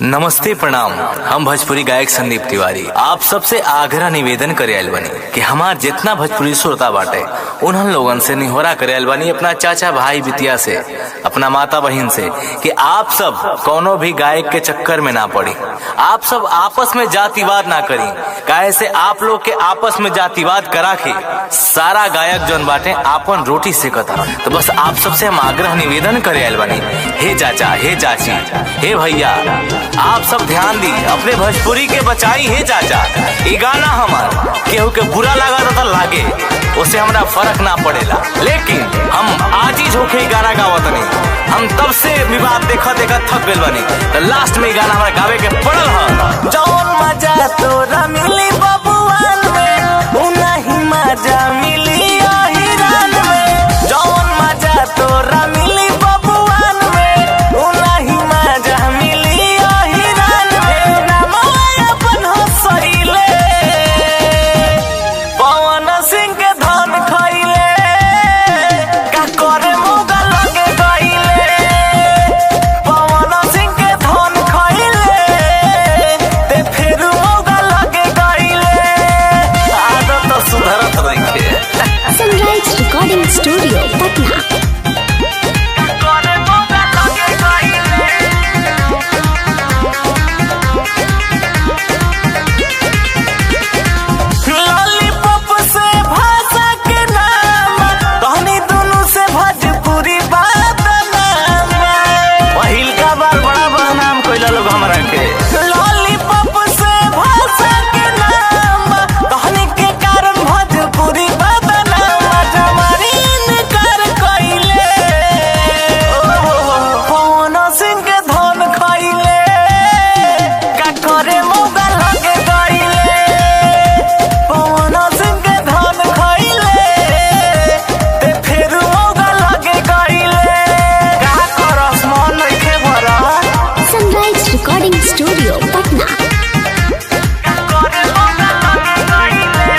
नमस्ते प्रणाम। हम भोजपुरी गायक संदीप तिवारी आप सबसे आग्रह निवेदन करे आयल बनी कि हमार जितना भोजपुरी श्रोता बाटे उन्हन लोगन से निहोरा करे आयल बनी, अपना चाचा भाई बिटिया से, अपना माता बहन से, कि आप सब कोनो भी गायक के चक्कर में ना पड़ी। आप सब आपस में जातिवाद ना करी, काहे से आप लोग के आपस में जातिवाद करा के सारा गायक जौन बाटे आपन रोटी सेकता। तो बस आप सबसे हम आग्रह निवेदन करे आयल बनी, हे चाचा, हे चाची, हे भैया, आप सब ध्यान दी, अपने भोजपुरी के बचाई। हे चाचा, ये गाना हमार केहू के बुरा लगा तो लागे, उससे हमरा फर्क ना पड़ेला, लेकिन हम आज ही होके गाना गावत नहीं। हम तब से विवाद देखा देखा थक गइल बनी, तो लास्ट में गाना हमारा गावे के पड़ल है। जौन मजा तोरा मिली बबुआन में, उनही मजा मिली हिरान में। जौन मजा तोरा मिली बबुआन में, उनही मजा मिली हिरान में। नमय अपन हंसइले, पवन सिंह के धन खइले, का करे मुगा लगे गइले। पवन सिंह के धन खइले, ते फिर मुगा लगे गइले। आदत तो सुधरत रहिए। Sunrise recording studio Patna. Lollipop से भाषा के नाम, कहनी दुनू से भोजपुरी बात नाम। पहिल का बार बड़ा बदनाम कइला लोग हमरा के। लॉलीपॉप से भाषा के नाम, कहनी के कारण भोजपुरी बात नाम। जमारी इनकार कइले, पवन सिंह के धन खइले, का करे मुगा लगे गइले। पवन सिंह के धन खइले, ते फिर मुगा लगे गइले। का करस मन नइखे भरा, सनराइज रिकॉर्डिंग स्टूडियो पटना। का करे मुगा लगे गइले।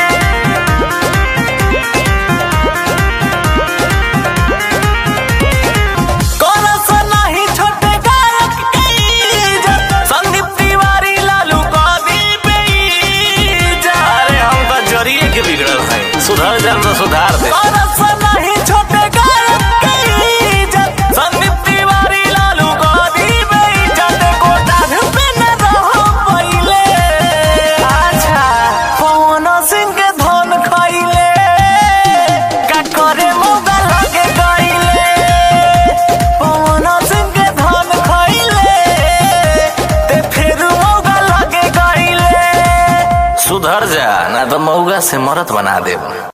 करस नाही छोटे गायक के इज्जत, संदीप तिवारी लालू कदी बेइज्जत। अरे हम तो जरिए के बिगड़ल है, सुधर जा तो सुधार दे। करस नाही छोटे गायक के इज्जत, संदीप तिवारी लालू कदी बेइज्जत। कोटा पे न रहो पहिले, अच्छा पवन सिंह के धन खइले, का करे मुगा लगे गइले। पवन सिंह के धन खइले, ते फिर मौगा लगे गइले। सुधर जा ना तो मौगा से मरत बना देब।